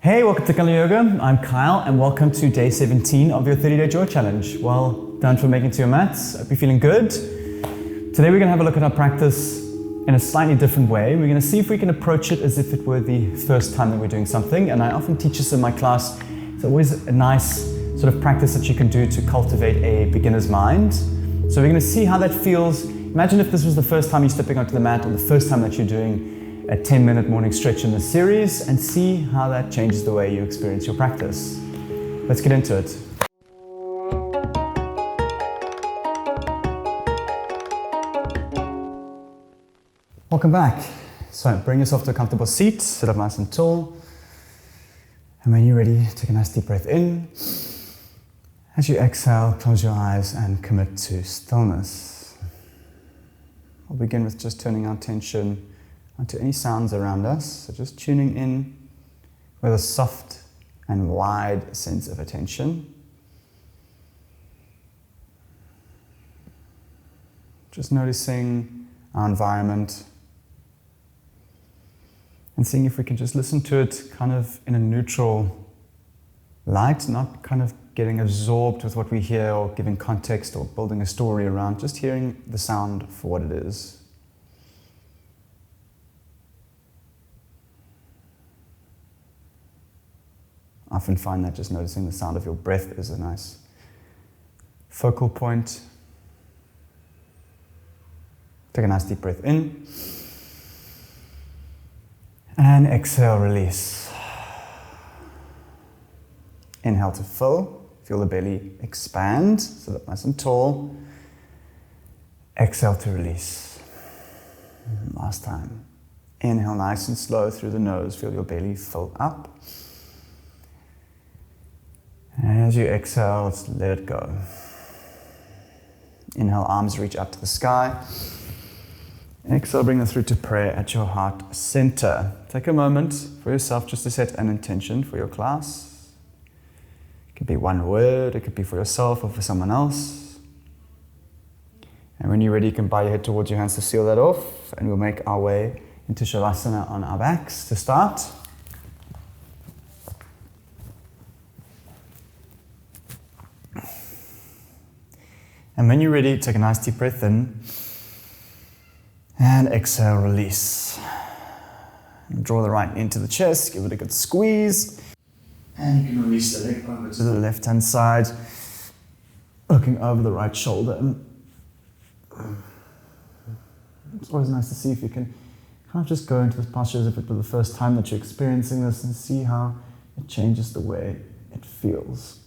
Hey, welcome to Kali Yoga. I'm Kyle and welcome to day 17 of your 30-day joy challenge. Well done for making it to your mats. Hope you're feeling good. Today we're going to have a look at our practice in a slightly different way. We're going to see if we can approach it as if it were the first time that we're doing something. And I often teach this in my class. It's always a nice sort of practice that you can do to cultivate a beginner's mind. So we're going to see how that feels. Imagine if this was the first time you're stepping onto the mat or the first time that you're doing a 10-minute morning stretch in this series, and see how that changes the way you experience your practice. Let's get into it. Welcome back. So bring yourself to a comfortable seat, sit up nice and tall. And when you're ready, take a nice deep breath in. As you exhale, close your eyes and commit to stillness. We'll begin with just turning our attention onto any sounds around us. So just tuning in with a soft and wide sense of attention. Just noticing our environment and seeing if we can just listen to it kind of in a neutral light, not kind of getting absorbed with what we hear or giving context or building a story around, just hearing the sound for what it is. I often find that just noticing the sound of your breath is a nice focal point. Take a nice deep breath in. And exhale, release. Inhale to fill. Feel the belly expand, sit up nice and tall. Exhale to release. Last time. Inhale nice and slow through the nose. Feel your belly fill up. As you exhale, just let it go. Inhale, arms reach up to the sky. Exhale, bring them through to prayer at your heart center. Take a moment for yourself just to set an intention for your class. It could be one word, it could be for yourself or for someone else. And when you're ready, you can bow your head towards your hands to seal that off, and we'll make our way into Shavasana on our backs to start. And when you're ready, take a nice deep breath in and exhale, release. And draw the right knee into the chest, give it a good squeeze. And you can release the leg over to the left-hand side, looking over the right shoulder. It's always nice to see if you can kind of just go into this posture as if it were the first time that you're experiencing this and see how it changes the way it feels.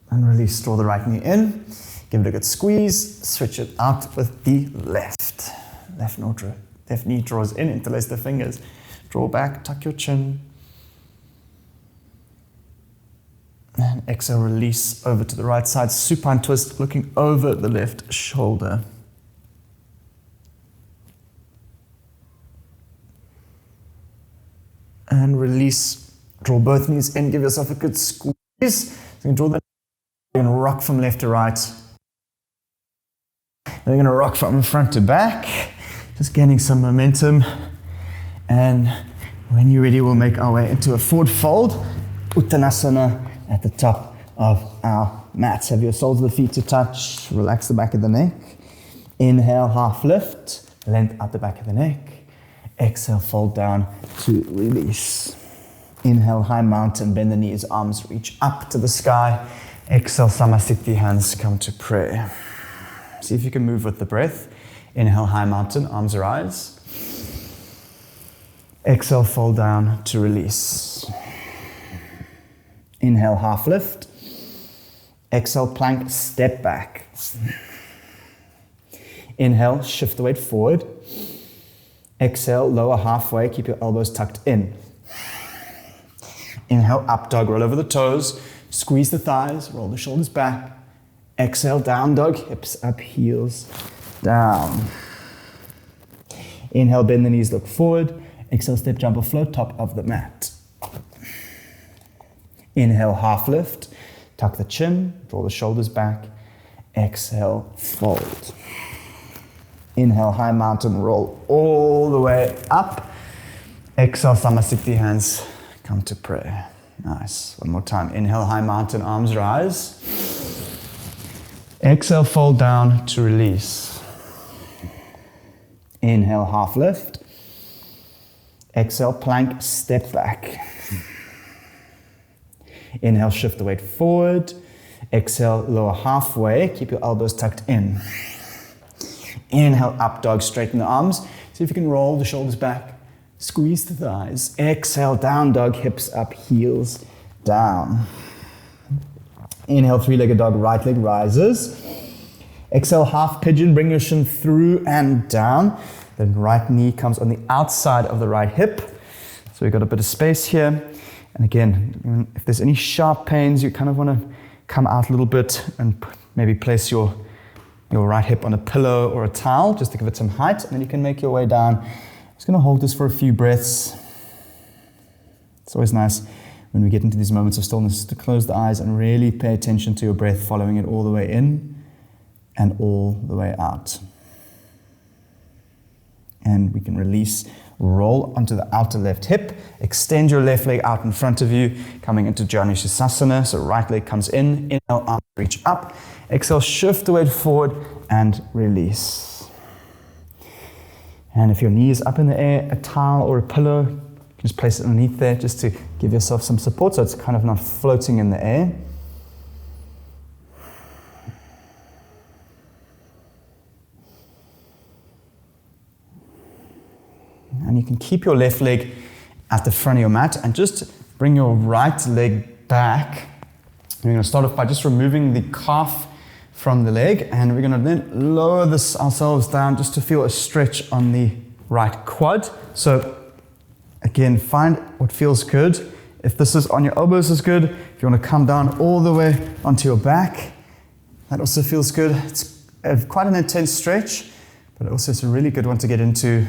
And release, draw the right knee in, give it a good squeeze, switch it out with the left. Left knee draws in, interlace the fingers, draw back, tuck your chin. And exhale, release over to the right side, supine twist, looking over the left shoulder. And release, draw both knees in, give yourself a good squeeze. So you can draw the You're going to rock from left to right. Then you're going to rock from front to back, just gaining some momentum. And when you're ready, we'll make our way into a forward fold, Uttanasana at the top of our mats. Have your soles of the feet to touch, relax the back of the neck. Inhale, half lift, length out the back of the neck. Exhale, fold down to release. Inhale, high mountain, bend the knees, arms reach up to the sky. Exhale, Samasthiti, hands come to prayer. See if you can move with the breath. Inhale, high mountain, arms rise. Exhale, fold down to release. Inhale, half lift. Exhale, plank, step back. Inhale, shift the weight forward. Exhale, lower halfway, keep your elbows tucked in. Inhale, up dog, roll over the toes. Squeeze the thighs, roll the shoulders back. Exhale, down dog, hips up, heels down. Inhale, bend the knees, look forward. Exhale, step, jump or float, top of the mat. Inhale, half lift. Tuck the chin, draw the shoulders back. Exhale, fold. Inhale, high mountain, roll all the way up. Exhale, Samasthiti, hands come to prayer. Nice. One more time. Inhale, high mountain, arms rise. Exhale, fold down to release. Inhale, half lift. Exhale, plank, step back. Inhale, shift the weight forward. Exhale, lower halfway. Keep your elbows tucked in. Inhale, up dog, straighten the arms. See if you can roll the shoulders back. Squeeze the thighs. Exhale, down dog, hips up, heels down. Inhale, three-legged dog, right leg rises. Exhale, half pigeon, bring your shin through and down. Then right knee comes on the outside of the right hip. So we've got a bit of space here. And again, if there's any sharp pains, you kind of want to come out a little bit and maybe place your right hip on a pillow or a towel just to give it some height. And then you can make your way down. Just going to hold this for a few breaths. It's always nice when we get into these moments of stillness to close the eyes and really pay attention to your breath, following it all the way in and all the way out. And we can release, roll onto the outer left hip, extend your left leg out in front of you, coming into Shavasana. So right leg comes in, inhale, arm, reach up. Exhale, shift the weight forward and release. And if your knee is up in the air, a towel or a pillow, you can just place it underneath there just to give yourself some support so it's kind of not floating in the air. And you can keep your left leg at the front of your mat and just bring your right leg back. We're going to start off by just removing the calf from the leg, and we're going to then lower this ourselves down just to feel a stretch on the right quad. So again, find what feels good. If this is on your elbows is good. If you want to come down all the way onto your back, that also feels good. It's quite an intense stretch, but also it's a really good one to get into.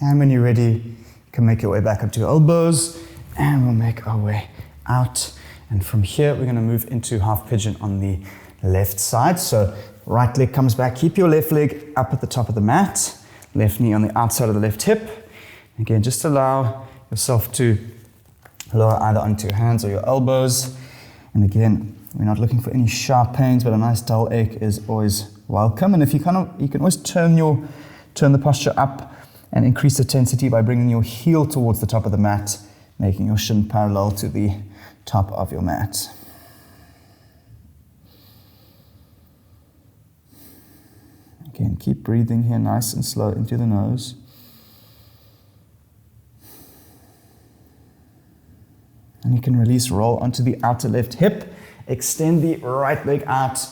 And when you're ready, you can make your way back up to your elbows, and we'll make our way out. And from here, we're going to move into half pigeon on the left side. So right leg comes back. Keep your left leg up at the top of the mat. Left knee on the outside of the left hip. Again, just allow yourself to lower either onto your hands or your elbows. And again, we're not looking for any sharp pains, but a nice dull ache is always welcome. And if you can always turn the posture up and increase the intensity by bringing your heel towards the top of the mat, making your shin parallel to the top of your mat. Again, keep breathing here nice and slow into the nose. And you can release, roll onto the outer left hip, extend the right leg out,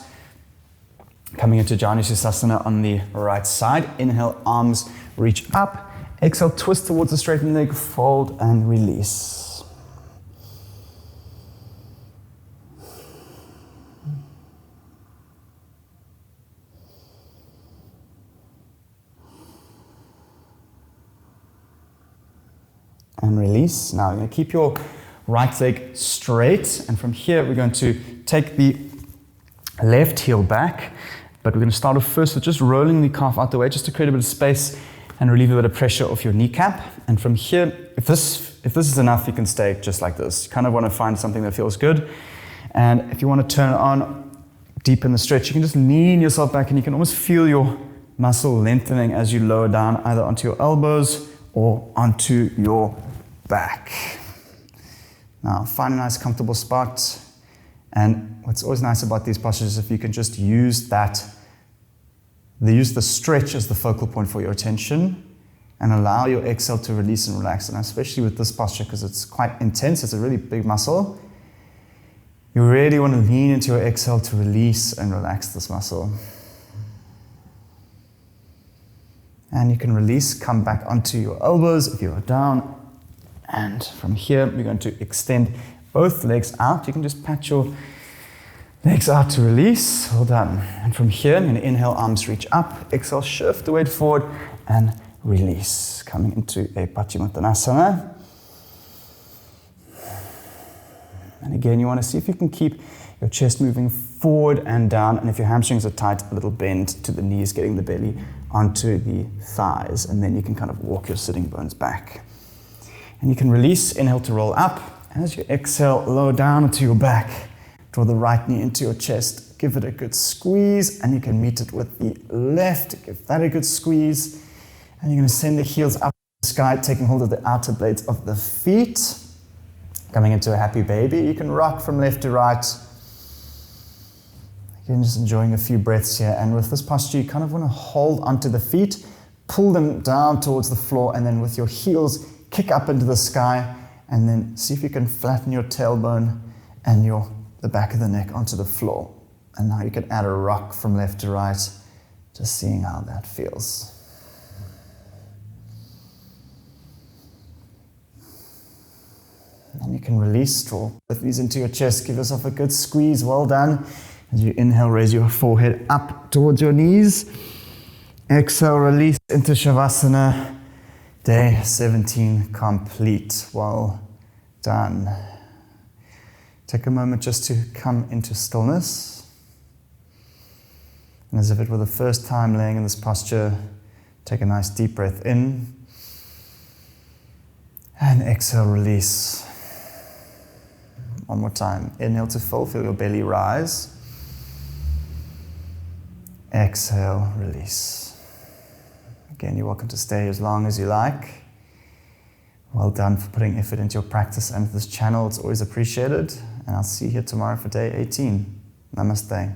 coming into Uttanasana on the right side. Inhale, arms reach up. Exhale, twist towards the straightened leg, fold and release. And release. Now you're going to keep your right leg straight, and from here we're going to take the left heel back, but we're going to start off first with just rolling the calf out the way just to create a bit of space and relieve a bit of pressure off your kneecap. And from here, if this is enough, you can stay just like this. You kind of want to find something that feels good. And if you want to turn it on deep in the stretch, you can just lean yourself back and you can almost feel your muscle lengthening as you lower down either onto your elbows or onto your back. Now, find a nice comfortable spot. And what's always nice about these postures is if you can just use the stretch as the focal point for your attention and allow your exhale to release and relax. And especially with this posture, because it's quite intense, it's a really big muscle, you really want to lean into your exhale to release and relax this muscle. And you can release, come back onto your elbows if you are down. And from here, we're going to extend both legs out. You can just pat your Legs out to release. Well done. And from here, I'm going to inhale, arms reach up. Exhale, shift the weight forward and release. Coming into a Uttanasana. And again, you want to see if you can keep your chest moving forward and down. And if your hamstrings are tight, a little bend to the knees, getting the belly onto the thighs. And then you can kind of walk your sitting bones back. And you can release, inhale to roll up. As you exhale, lower down onto your back. Draw the right knee into your chest. Give it a good squeeze. And you can meet it with the left. Give that a good squeeze. And you're going to send the heels up to the sky, taking hold of the outer blades of the feet. Coming into a happy baby. You can rock from left to right. Again, just enjoying a few breaths here. And with this posture, you kind of want to hold onto the feet, pull them down towards the floor, and then with your heels, kick up into the sky, and then see if you can flatten your tailbone and the back of the neck onto the floor. And now you can add a rock from left to right, just seeing how that feels. And you can release, draw both knees into your chest, give yourself a good squeeze, well done. As you inhale, raise your forehead up towards your knees. Exhale, release into Shavasana. Day 17 complete, well done. Take a moment just to come into stillness. And as if it were the first time laying in this posture, take a nice deep breath in. And exhale, release. One more time. Inhale to full, feel your belly rise. Exhale, release. Again, you're welcome to stay as long as you like. Well done for putting effort into your practice and this channel. It's always appreciated. And I'll see you here tomorrow for day 18. Namaste.